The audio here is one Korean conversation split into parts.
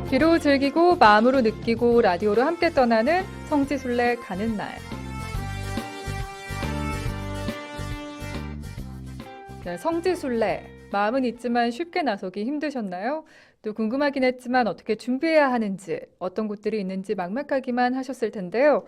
귀로 즐기고 마음으로 느끼고 라디오로 함께 떠나는 성지순례 가는 날. 네, 성지순례. 마음은 있지만 쉽게 나서기 힘드셨나요? 또 궁금하긴 했지만 어떻게 준비해야 하는지, 어떤 곳들이 있는지 막막하기만 하셨을 텐데요.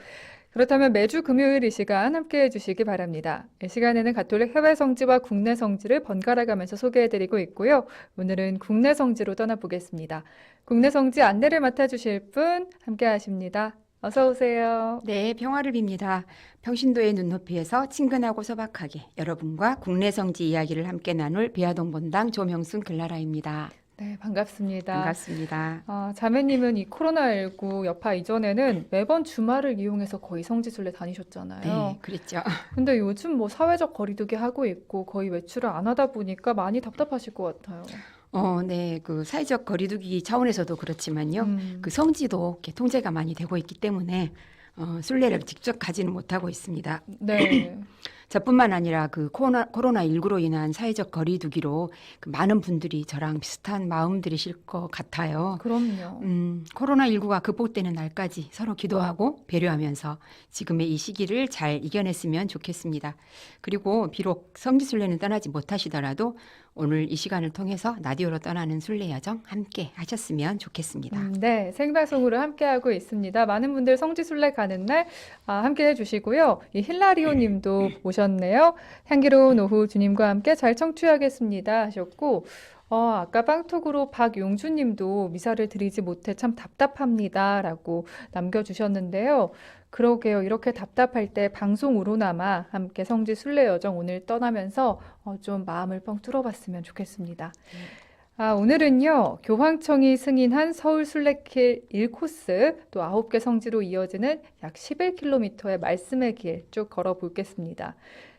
그렇다면 매주 금요일 이 시간 함께해 주시기 바랍니다. 이 시간에는 가톨릭 해외 성지와 국내 성지를 번갈아 가면서 소개해드리고 있고요. 오늘은 국내 성지로 떠나보겠습니다. 국내 성지 안내를 맡아주실 분 함께 하십니다. 어서 오세요. 네, 평화를 빕니다. 평신도의 눈높이에서 친근하고 소박하게 여러분과 국내 성지 이야기를 함께 나눌 비아동 본당 조명순 글라라입니다. 네, 반갑습니다. 반갑습니다. 자매님은 이 코로나19 여파 이전에는 매번 주말을 이용해서 거의 성지순례 다니셨잖아요. 네, 그랬죠. 근데 요즘 뭐 사회적 거리두기 하고 있고 거의 외출을 안 하다 보니까 많이 답답하실 것 같아요. 네, 그 사회적 거리두기 차원에서도 그렇지만요. 그 음, 성지도 이렇게 통제가 많이 되고 있기 때문에 순례를 직접 가지는 못하고 있습니다. 네. 저뿐만 아니라 그 코로나19로 인한 사회적 거리두기로 그 많은 분들이 저랑 비슷한 마음들이실 것 같아요. 그럼요. 코로나19가 극복되는 날까지 서로 기도하고 배려하면서 지금의 이 시기를 잘 이겨냈으면 좋겠습니다. 그리고 비록 성지순례는 떠나지 못하시더라도 오늘 이 시간을 통해서 라디오로 떠나는 순례 여정 함께 하셨으면 좋겠습니다. 네, 생방송으로 함께하고 있습니다. 많은 분들 성지순례 가는 날 함께 해주시고요. 이 힐라리오 님도 오셨네요. 향기로운 오후 주님과 함께 잘 청취하겠습니다 하셨고, 아까 빵톡으로 박용주 님도 미사를 드리지 못해 참 답답합니다 라고 남겨주셨는데요. 그러게요. 이렇게 답답할 때 방송으로나마 함께 성지순례 여정 오늘 떠나면서 좀 마음을 뻥 뚫어봤으면 좋겠습니다. 오늘은요, 교황청이 승인한 서울 순례길 1코스, 또 9개 성지로 이어지는 약 11km의 말씀의 길 쭉 걸어보겠습니다.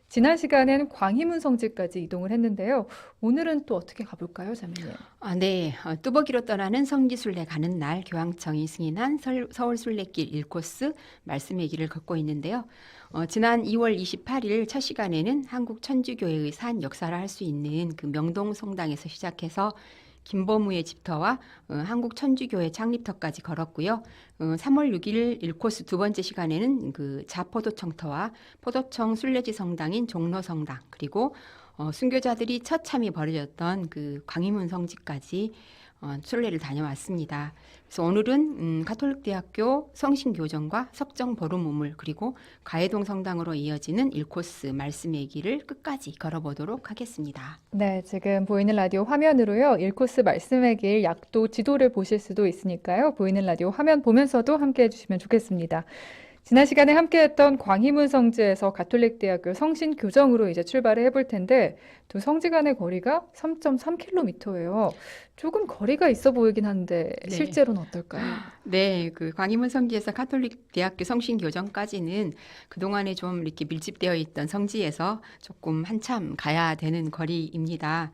지난 시간엔 광희문 성지까지 이동을 했는데요. 오늘은 또 어떻게 가볼까요, 자매님? 네. 뚜벅이로 떠나는 성지순례 가는 날 교황청이 승인한 서울 순례길 1코스 말씀의 길을 걷고 있는데요. 지난 2월 28일 첫 시간에는 한국 천주교회의 산 역사를 할 수 있는 그 명동 성당에서 시작해서 김범우의 집터와 한국 천주교회 창립터까지 걸었고요. 3월 6일 1코스 두 번째 시간에는 그 자포도청터와 포도청 순례지 성당인 종로성당 그리고 순교자들이 처참히 벌어졌던 그 광희문 성지까지 순례를 다녀왔습니다. 그래서 오늘은 가톨릭대학교 성신교정과 석정보름우물 그리고 가해동 성당으로 이어지는 1코스 말씀의 길을 끝까지 걸어보도록 하겠습니다. 네, 지금 보이는 라디오 화면으로요. 1코스 말씀의 길 약도 지도를 보실 수도 있으니까요. 보이는 라디오 화면 보면서도 함께 해주시면 좋겠습니다. 지난 시간에 함께했던 광희문 성지에서 가톨릭대학교 성신교정으로 이제 출발을 해볼 텐데 두 성지 간의 거리가 3.3km예요. 조금 거리가 있어 보이긴 한데 네. 실제로는 어떨까요? 네, 그 광희문 성지에서 가톨릭 대학교 성신교정까지는 그동안에 좀 이렇게 밀집되어 있던 성지에서 조금 한참 가야 되는 거리입니다.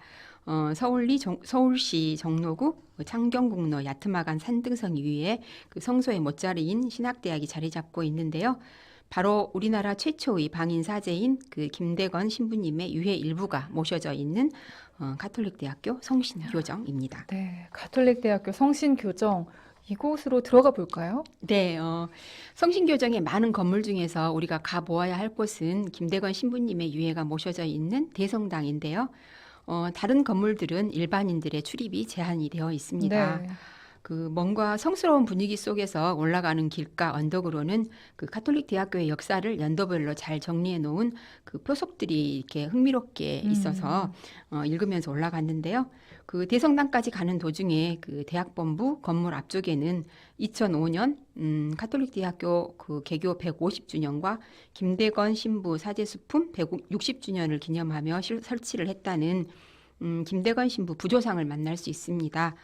서울시 정로구 창경국로 야트마간 산등성 위에 그 성소의 못자리인 신학대학이 자리 잡고 있는데요. 바로 우리나라 최초의 방인 사제인 그 김대건 신부님의 유해 일부가 모셔져 있는 가톨릭대학교 성신교정입니다. 네, 가톨릭대학교 성신교정 이곳으로 들어가 볼까요? 네, 성신교정의 많은 건물 중에서 우리가 가보아야 할 곳은 김대건 신부님의 유해가 모셔져 있는 대성당인데요. 다른 건물들은 일반인들의 출입이 제한이 되어 있습니다. 네. 그 뭔가 성스러운 분위기 속에서 올라가는 길가 언덕으로는 그 가톨릭 대학교의 역사를 연도별로 잘 정리해 놓은 그 표석들이 이렇게 흥미롭게 있어서 읽으면서 올라갔는데요. 그 대성당까지 가는 도중에 그 대학본부 건물 앞쪽에는 2005년 가톨릭 대학교 그 개교 150주년과 김대건 신부 사제수품 160주년을 기념하며 설치를 했다는 김대건 신부 부조상을 만날 수 있습니다.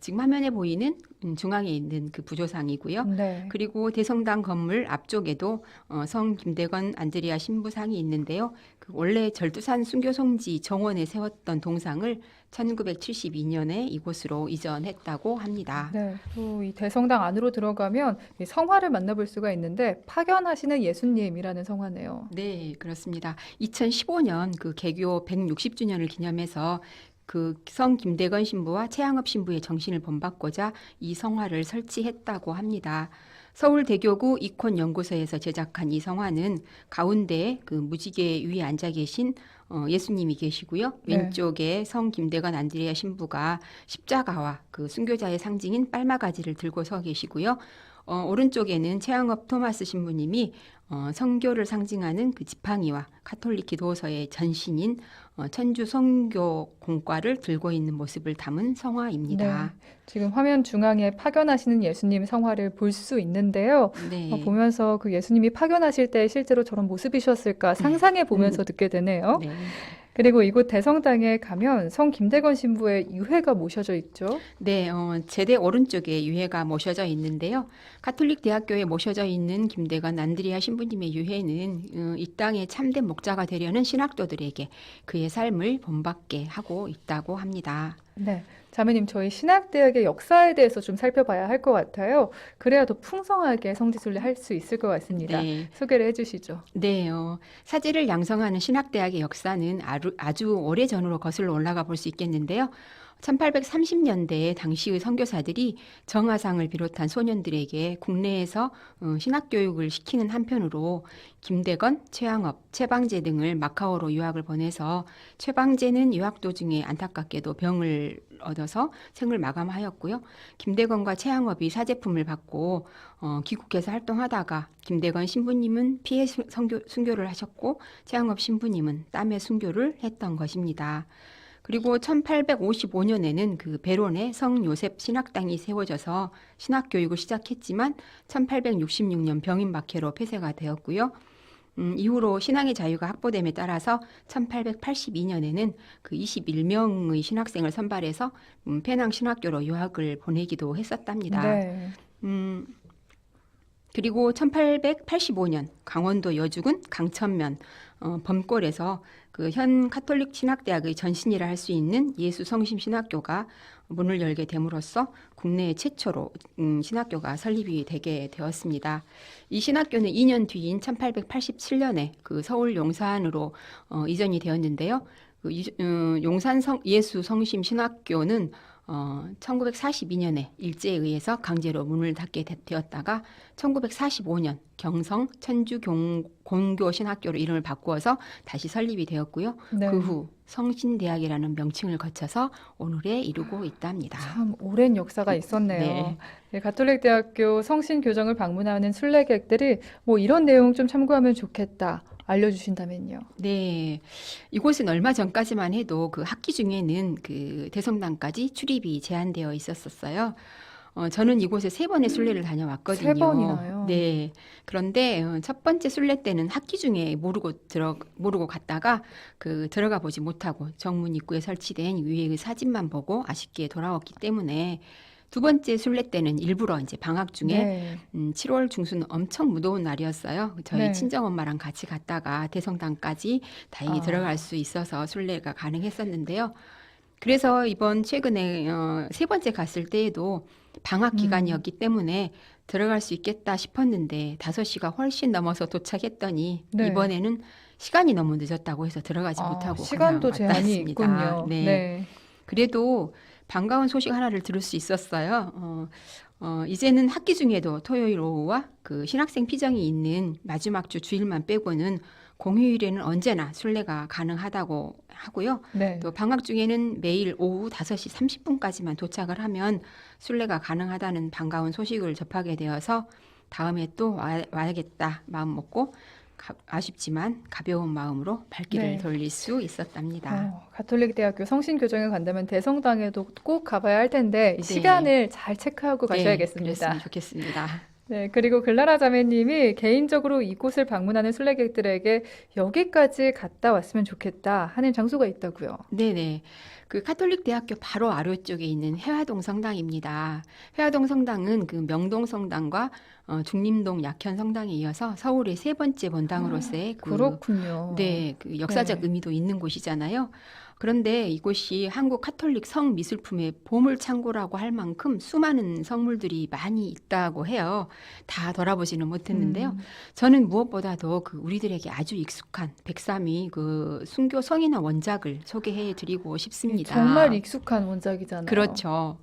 지금 화면에 보이는 중앙에 있는 그 부조상이고요. 네. 그리고 대성당 건물 앞쪽에도 성 김대건 안드레아 신부상이 있는데요. 그 원래 절두산 순교성지 정원에 세웠던 동상을 1972년에 이곳으로 이전했다고 합니다. 네, 또 이 대성당 안으로 들어가면 이 성화를 만나볼 수가 있는데 파견하시는 예수님이라는 성화네요. 네, 그렇습니다. 2015년 그 개교 160주년을 기념해서 그 성 김대건 신부와 최양업 신부의 정신을 본받고자 이 성화를 설치했다고 합니다. 서울대교구 이콘연구소에서 제작한 이 성화는 가운데에 그 무지개 위에 앉아 계신 예수님이 계시고요. 네. 왼쪽에 성 김대건 안드레아 신부가 십자가와 그 순교자의 상징인 빨마가지를 들고 서 계시고요. 오른쪽에는 최양업 토마스 신부님이 성교를 상징하는 그 지팡이와 카톨릭 기도서의 전신인 천주 성교 공과를 들고 있는 모습을 담은 성화입니다. 네. 지금 화면 중앙에 파견하시는 예수님 성화를 볼 수 있는데요. 네. 보면서 그 예수님이 파견하실 때 실제로 저런 모습이셨을까 상상해 보면서 듣게 되네요. 네. 그리고 이곳 대성당에 가면 성 김대건 신부의 유해가 모셔져 있죠. 네, 제대 오른쪽에 유해가 모셔져 있는데요. 가톨릭 대학교에 모셔져 있는 김대건 안드레아 신부님의 유해는 이 땅의 참된 목자가 되려는 신학도들에게 그의 삶을 본받게 하고 있다고 합니다. 네. 자매님, 저희 신학대학의 역사에 대해서 좀 살펴봐야 할 것 같아요. 그래야 더 풍성하게 성지순례 할 수 있을 것 같습니다. 네. 소개를 해주시죠. 네, 사제를 양성하는 신학대학의 역사는 아주 오래전으로 거슬러 올라가 볼 수 있겠는데요. 1830년대에 당시의 선교사들이 정화상을 비롯한 소년들에게 국내에서 신학교육을 시키는 한편으로 김대건, 최양업, 최방재 등을 마카오로 유학을 보내서 최방재는 유학 도중에 안타깝게도 병을 얻어서 생을 마감하였고요. 김대건과 최양업이 사제품을 받고 귀국해서 활동하다가 김대건 신부님은 피해 순교를 하셨고 최양업 신부님은 땀의 순교를 했던 것입니다. 그리고 1855년에는 그 베론에 성 요셉 신학당이 세워져서 신학교육을 시작했지만 1866년 병인박해로 폐쇄가 되었고요. 이후로 신앙의 자유가 확보됨에 따라서 1882년에는 그 21명의 신학생을 선발해서 페낭 신학교로 유학을 보내기도 했었답니다. 네. 그리고 1885년 강원도 여주군 강천면 범골에서 그 현 카톨릭 신학대학의 전신이라 할 수 있는 예수성심 신학교가 문을 열게 됨으로써 국내 최초로 신학교가 설립이 되게 되었습니다. 이 신학교는 2년 뒤인 1887년에 그 서울 용산으로 이전이 되었는데요. 용산 예수성심 신학교는 1942년에 일제에 의해서 강제로 문을 닫게 되었다가 1945년 경성 천주 공교 신학교로 이름을 바꾸어서 다시 설립이 되었고요. 네. 그 후 성신대학이라는 명칭을 거쳐서 오늘에 이르고 있답니다. 참 오랜 역사가 있었네요. 네. 네, 가톨릭대학교 성신교정을 방문하는 순례객들이 뭐 이런 내용 좀 참고하면 좋겠다 알려주신다면요. 네, 이곳은 얼마 전까지만 해도 그 학기 중에는 그 대성당까지 출입이 제한되어 있었어요. 저는 이곳에 3번의 순례를 다녀왔거든요. 3번이나요? 네. 그런데 첫 번째 순례 때는 학기 중에 모르고 갔다가 그 들어가 보지 못하고 정문 입구에 설치된 위에의 사진만 보고 아쉽게 돌아왔기 때문에 두 번째 순례 때는 일부러 이제 방학 중에 네. 7월 중순 엄청 무더운 날이었어요. 저희 네. 친정엄마랑 같이 갔다가 대성당까지 다행히 아. 들어갈 수 있어서 순례가 가능했었는데요. 그래서 이번 최근에 3번째 갔을 때에도 방학 기간이었기 때문에 들어갈 수 있겠다 싶었는데 5시가 훨씬 넘어서 도착했더니 네. 이번에는 시간이 너무 늦었다고 해서 들어가지 못하고 시간도 그냥 왔다 제한이 왔습니다. 있군요. 네. 네. 그래도 반가운 소식 하나를 들을 수 있었어요. 이제는 학기 중에도 토요일 오후와 그 신학생 피정이 있는 마지막 주 주일만 빼고는 공휴일에는 언제나 순례가 가능하다고 하고요. 네. 또 방학 중에는 매일 오후 5시 30분까지만 도착을 하면 순례가 가능하다는 반가운 소식을 접하게 되어서 다음에 또 와야겠다 마음 먹고 아쉽지만 가벼운 마음으로 발길을 네. 돌릴 수 있었답니다. 가톨릭대학교 성신교정에 간다면 대성당에도 꼭 가봐야 할 텐데 이 네. 시간을 잘 체크하고 네, 가셔야겠습니다. 그랬으면 좋겠습니다. 네, 그리고 글라라 자매님이 개인적으로 이곳을 방문하는 순례객들에게 여기까지 갔다 왔으면 좋겠다 하는 장소가 있다고요. 네네. 그 카톨릭 대학교 바로 아래쪽에 있는 해화동 성당입니다. 해화동 성당은 그 명동 성당과 중림동 약현 성당에 이어서 서울의 3번째 본당으로서의 그렇군요. 네, 그 역사적 네. 의미도 있는 곳이잖아요. 그런데 이곳이 한국 카톨릭 성 미술품의 보물창고라고 할 만큼 수많은 성물들이 많이 있다고 해요. 다 돌아보지는 못했는데요. 저는 무엇보다도 그 우리들에게 아주 익숙한 백삼이 그 순교 성인화 원작을 소개해 드리고 싶습니다. 정말 익숙한 원작이잖아요. 그렇죠.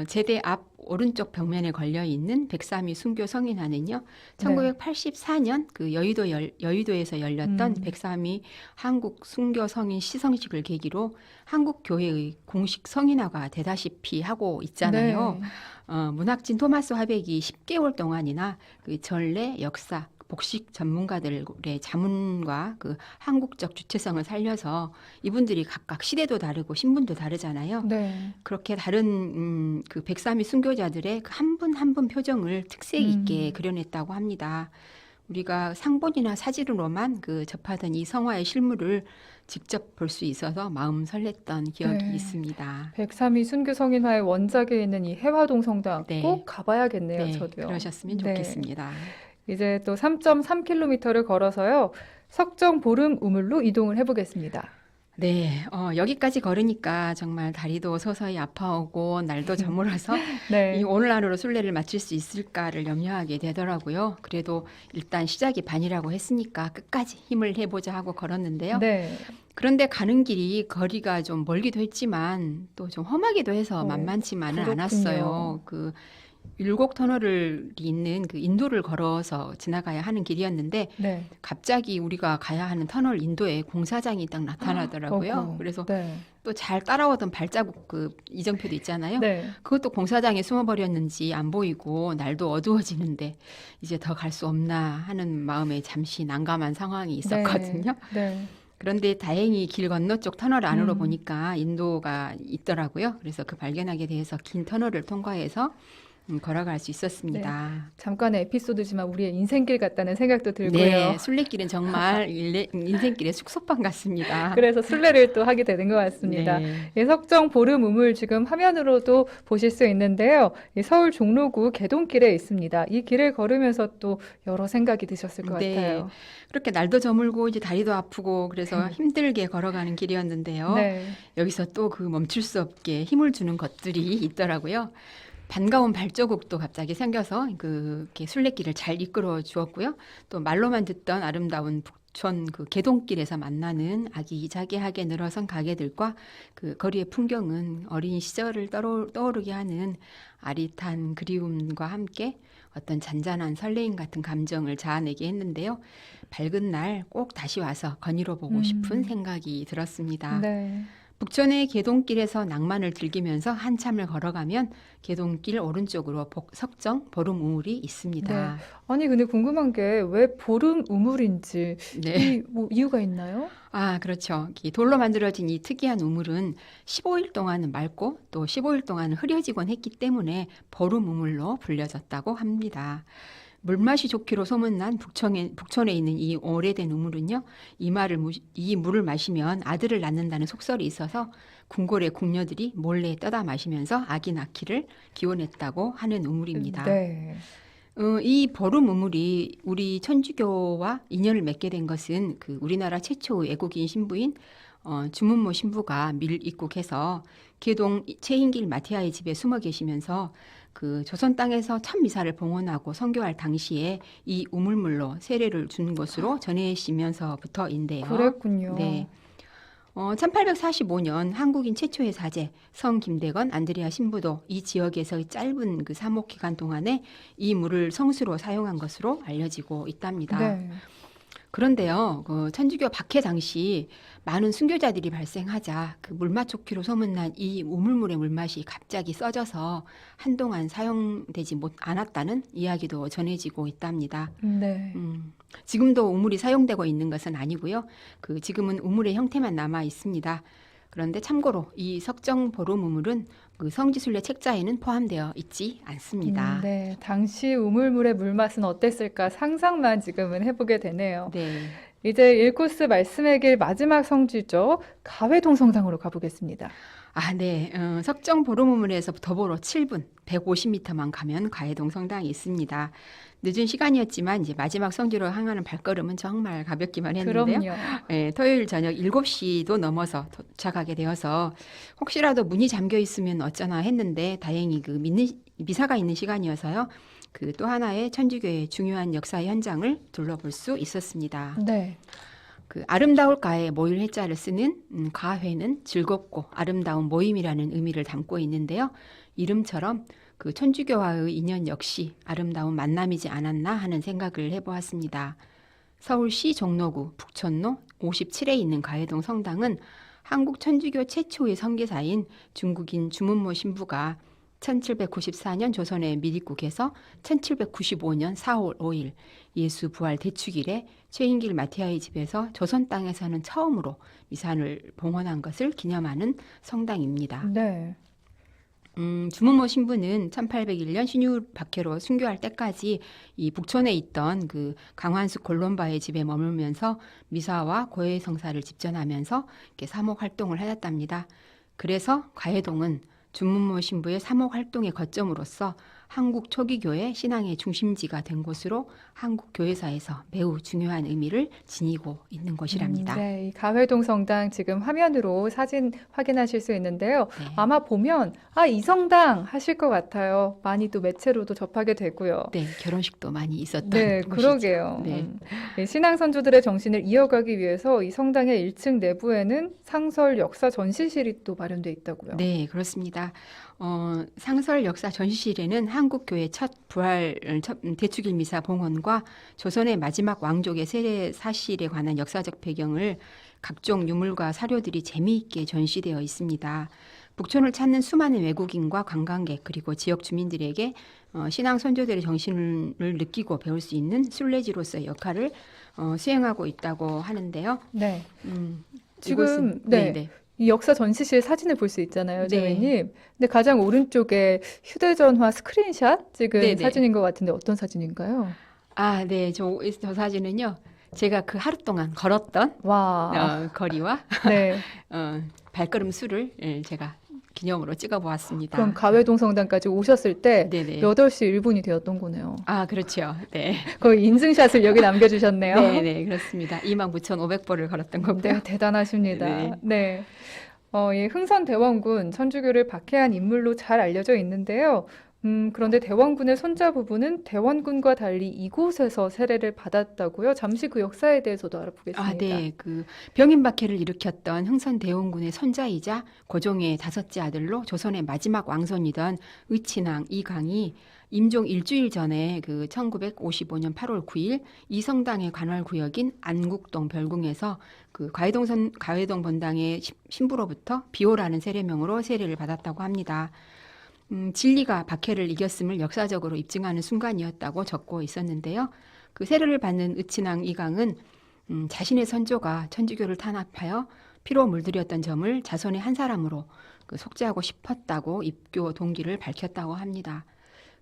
제대 앞 오른쪽 벽면에 걸려 있는 백삼이 순교 성인화는요, 1984년 그 여의도에서 열렸던 백삼이 한국 순교 성인 시성식을 계기로 한국 교회의 공식 성인화가 되다시피 하고 있잖아요. 네. 문학진 토마스 화백이 10개월 동안이나 그 전래, 역사, 복식 전문가들의 자문과 그 한국적 주체성을 살려서 이분들이 각각 시대도 다르고 신분도 다르잖아요. 네. 그렇게 다른 그 백삼위 순교자들의 그 한 분 한 분 표정을 특색 있게 그려냈다고 합니다. 우리가 상본이나 사진으로만 그 접하던 이 성화의 실물을 직접 볼 수 있어서 마음 설렜던 기억이 네. 있습니다. 백삼이 순교 성인화의 원작에 있는 이 해화동 성당 네. 꼭 가봐야겠네요. 네, 저도요. 그러셨으면 네. 좋겠습니다. 이제 또 3.3km를 걸어서요. 석정 보름 우물로 이동을 해보겠습니다. 네, 여기까지 걸으니까 정말 다리도 서서히 아파오고 날도 저물어서 네. 이 오늘 하루로 순례를 마칠 수 있을까를 염려하게 되더라고요. 그래도 일단 시작이 반이라고 했으니까 끝까지 힘을 해보자 하고 걸었는데요. 네. 그런데 가는 길이 거리가 좀 멀기도 했지만 또 좀 험하기도 해서 만만치만은 그렇군요. 않았어요. 그 율곡 터널이 있는 그 인도를 걸어서 지나가야 하는 길이었는데 네. 갑자기 우리가 가야 하는 터널 인도에 공사장이 딱 나타나더라고요. 어구. 그래서 네. 또 잘 따라오던 발자국 그 이정표도 있잖아요. 네. 그것도 공사장에 숨어버렸는지 안 보이고 날도 어두워지는데 이제 더 갈 수 없나 하는 마음에 잠시 난감한 상황이 있었거든요. 네. 그런데 다행히 길 건너쪽 터널 안으로 보니까 인도가 있더라고요. 그래서 그 발견하게 돼서 긴 터널을 통과해서 걸어갈 수 있었습니다. 잠깐의 에피소드지만 우리의 인생길 같다는 생각도 들고요. 네, 순례길은 정말 인생길의 숙소방 같습니다. 그래서 순례를 또 하게 되는 것 같습니다. 네. 이 석정 보름 우물 지금 화면으로도 보실 수 있는데요. 이 서울 종로구 개동길에 있습니다. 이 길을 걸으면서 또 여러 생각이 드셨을 것 네. 같아요. 그렇게 날도 저물고 이제 다리도 아프고 그래서 힘들게 걸어가는 길이었는데요. 네. 여기서 또 그 멈출 수 없게 힘을 주는 것들이 있더라고요. 반가운 발자국도 갑자기 생겨서 그렇게 순례길을 잘 이끌어 주었고요. 또 말로만 듣던 아름다운 북촌 그 개동길에서 만나는 아기자기하게 늘어선 가게들과 그 거리의 풍경은 어린 시절을 떠오르게 하는 아릿한 그리움과 함께 어떤 잔잔한 설레임 같은 감정을 자아내게 했는데요. 밝은 날 꼭 다시 와서 거닐어 보고 싶은 생각이 들었습니다. 네. 북촌의 개동길에서 낭만을 즐기면서 한참을 걸어가면 개동길 오른쪽으로 석정 보름 우물이 있습니다. 아니 근데 궁금한 게 왜 보름 우물인지 네. 뭐 이유가 있나요? 아, 그렇죠. 이 돌로 만들어진 이 특이한 우물은 15일 동안은 맑고 또 15일 동안은 흐려지곤 했기 때문에 보름 우물로 불려졌다고 합니다. 물맛이 좋기로 소문난 북촌에 있는 이 오래된 우물은요, 이 물을 마시면 아들을 낳는다는 속설이 있어서 궁궐의 궁녀들이 몰래 떠다 마시면서 아기 낳기를 기원했다고 하는 우물입니다. 네. 이 보름 우물이 우리 천주교와 인연을 맺게 된 것은 그 우리나라 최초의 애국인 신부인 주문모 신부가 밀입국해서 개동 최인길 마티아의 집에 숨어 계시면서 그 조선 땅에서 첫 미사를 봉헌하고 선교할 당시에 이 우물물로 세례를 준 것으로 전해지면서부터인데요. 그랬군요. 네. 1845년 한국인 최초의 사제 성 김대건 안드레아 신부도 이 지역에서의 짧은 그 사목 기간 동안에 이 물을 성수로 사용한 것으로 알려지고 있답니다. 네. 그런데요, 그 천주교 박해 당시 많은 순교자들이 발생하자 그 물맛 좋기로 소문난 이 우물물의 물맛이 갑자기 써져서 한동안 사용되지 않았다는 이야기도 전해지고 있답니다. 네. 지금도 우물이 사용되고 있는 것은 아니고요. 그 지금은 우물의 형태만 남아 있습니다. 그런데 참고로 이 석정 보름 우물은 그 성지순례 책자에는 포함되어 있지 않습니다. 네. 당시 우물물의 물맛은 어땠을까 상상만 지금은 해보게 되네요. 네. 이제 1코스 말씀의 길 마지막 성지죠. 가회동 성당으로 가보겠습니다. 아, 네. 석정 보름문에서 도보로 7분, 150m만 가면 가해동 성당이 있습니다. 늦은 시간이었지만 이제 마지막 성지로 향하는 발걸음은 정말 가볍기만 했는데요. 그럼요. 예, 토요일 저녁 7시도 넘어서 도착하게 되어서 혹시라도 문이 잠겨 있으면 어쩌나 했는데 다행히 그 미사가 있는 시간이어서요. 그 또 하나의 천주교의 중요한 역사 현장을 둘러볼 수 있었습니다. 네. 그 아름다울 가에 모일 해자를 쓰는 가회는 즐겁고 아름다운 모임이라는 의미를 담고 있는데요. 이름처럼 그 천주교와의 인연 역시 아름다운 만남이지 않았나 하는 생각을 해보았습니다. 서울시 종로구 북촌로 57에 있는 가회동 성당은 한국 천주교 최초의 선교사인 중국인 주문모 신부가 1794년 조선의 미리국에서 1795년 4월 5일 예수 부활 대축일에 최인길 마티아의 집에서 조선 땅에서는 처음으로 미산을 봉헌한 것을 기념하는 성당입니다. 네. 주문모 신부는 1801년 신유 박해로 순교할 때까지 이 북촌에 있던 그 강환숙 골론바의 집에 머물면서 미사와 고해 성사를 집전하면서 이렇게 사목 활동을 하였답니다. 그래서 가해동은 주문모 신부의 사목 활동의 거점으로서 한국 초기교회 신앙의 중심지가 된 곳으로 한국 교회사에서 매우 중요한 의미를 지니고 있는 곳이랍니다. 네, 이 가회동 성당 지금 화면으로 사진 확인하실 수 있는데요. 네. 아마 보면 이 성당 하실 것 같아요. 많이 또 매체로도 접하게 되고요. 네, 결혼식도 많이 있었던 네, 곳이죠. 그러게요. 네. 이 신앙 선조들의 정신을 이어가기 위해서 이 성당의 1층 내부에는 상설 역사 전시실이 또 마련돼 있다고요. 네, 그렇습니다. 상설 역사 전시실에는 한국교회 첫 부활 대축일 미사 봉헌과 조선의 마지막 왕족의 세례 사실에 관한 역사적 배경을 각종 유물과 사료들이 재미있게 전시되어 있습니다. 북촌을 찾는 수많은 외국인과 관광객 그리고 지역 주민들에게 신앙 선조들의 정신을 느끼고 배울 수 있는 순례지로서의 역할을 수행하고 있다고 하는데요. 네. 지금 이곳은 네. 이 역사 전시실 사진을 볼 수 있잖아요, 네. 재회님. 근데 가장 오른쪽에 휴대전화 스크린샷 찍은 네, 네. 사진인 것 같은데 어떤 사진인가요? 아, 네. 저 사진은요. 제가 그 하루 동안 걸었던 와, 거리와 네. 발걸음 수를 제가 기념으로 찍어 보았습니다. 그럼 가회동 성당까지 오셨을 때 네네. 8시 1분이 되었던 거네요. 아, 그렇죠. 네. 거의 인증샷을 여기 남겨주셨네요. 네, 네, 그렇습니다. 29,500보를 걸었던 거고요. 네, 대단하십니다. 네. 네. 이 흥선대원군 천주교를 박해한 인물로 잘 알려져 있는데요. 그런데 대원군의 손자 부부는 대원군과 달리 이곳에서 세례를 받았다고요. 잠시 그 역사에 대해서도 알아보겠습니다. 아, 네. 그 병인 박해를 일으켰던 흥선대원군의 손자이자 고종의 5째 아들로 조선의 마지막 왕손이던 의친왕 이강이 임종 일주일 전에 그 1955년 8월 9일 이 성당의 관할 구역인 안국동 별궁에서 그 가회동 본당의 신부로부터 비호라는 세례명으로 세례를 받았다고 합니다. 진리가 박해를 이겼음을 역사적으로 입증하는 순간이었다고 적고 있었는데요. 그 세례를 받는 의친왕 이강은 자신의 선조가 천주교를 탄압하여 피로 물들였던 점을 자손의 한 사람으로 그 속죄하고 싶었다고 입교 동기를 밝혔다고 합니다.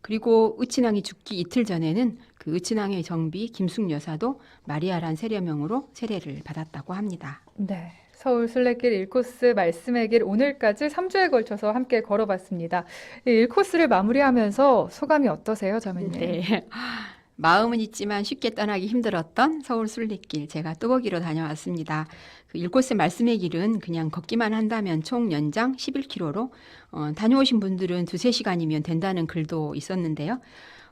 그리고 의친왕이 죽기 이틀 전에는 그 의친왕의 정비 김숙 여사도 마리아란 세례명으로 세례를 받았다고 합니다. 네. 서울 순례길 1코스 말씀의 길 오늘까지 3주에 걸쳐서 함께 걸어봤습니다. 이 1코스를 마무리하면서 소감이 어떠세요, 자매님? 네. 마음은 있지만 쉽게 떠나기 힘들었던 서울 순례길 제가 뚜벅이로 다녀왔습니다. 그 1코스 말씀의 길은 그냥 걷기만 한다면 총 연장 11km로 다녀오신 분들은 2-3시간이면 된다는 글도 있었는데요.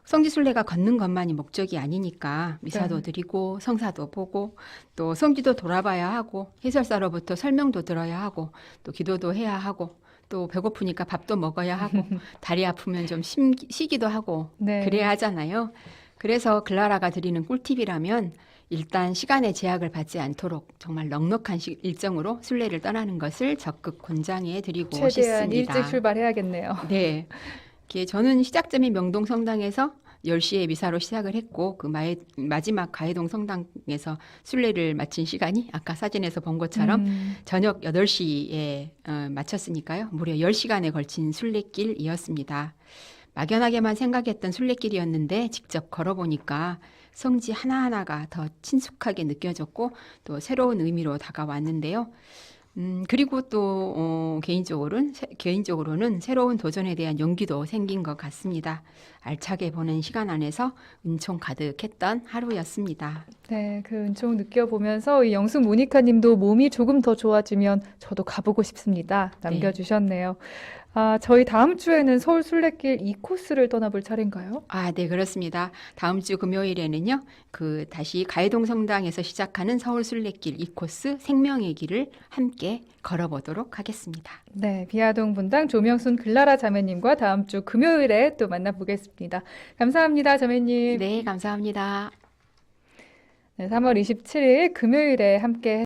성지순례가 걷는 것만이 목적이 아니니까 미사도 드리고 성사도 보고 또 성지도 돌아봐야 하고 해설사로부터 설명도 들어야 하고 또 기도도 해야 하고 또 배고프니까 밥도 먹어야 하고 다리 아프면 좀 쉬기도 하고 네. 그래야 하잖아요. 그래서 클라라가 드리는 꿀팁이라면 일단 시간의 제약을 받지 않도록 정말 넉넉한 일정으로 순례를 떠나는 것을 적극 권장해 드리고 최대한 싶습니다. 일찍 출발해야겠네요. 네. 저는 시작점이 명동 성당에서 10시에 미사로 시작을 했고 그 마지막 가해동 성당에서 순례를 마친 시간이 아까 사진에서 본 것처럼 저녁 8시에 마쳤으니까요. 무려 10시간에 걸친 순례길이었습니다. 막연하게만 생각했던 순례길이었는데 직접 걸어보니까 성지 하나하나가 더 친숙하게 느껴졌고 또 새로운 의미로 다가왔는데요. 그리고 또 개인적으로는 새로운 도전에 대한 용기도 생긴 것 같습니다. 알차게 보낸 시간 안에서 은총 가득했던 하루였습니다. 네, 그 은총 느껴보면서 이 영숙 모니카 님도 몸이 조금 더 좋아지면 저도 가보고 싶습니다. 남겨주셨네요. 저희 다음 주에는 서울 순례길 2코스를 떠나볼 차례인가요? 네, 그렇습니다. 다음 주 금요일에는요, 다시 가해동 성당에서 시작하는 서울 순례길 2코스 생명의 길을 함께 걸어보도록 하겠습니다. 네, 비아동 분당 조명순 글라라 자매님과 다음 주 금요일에 또 만나보겠습니다. 감사합니다, 자매님. 네, 감사합니다. 네, 3월 27일 금요일에 함께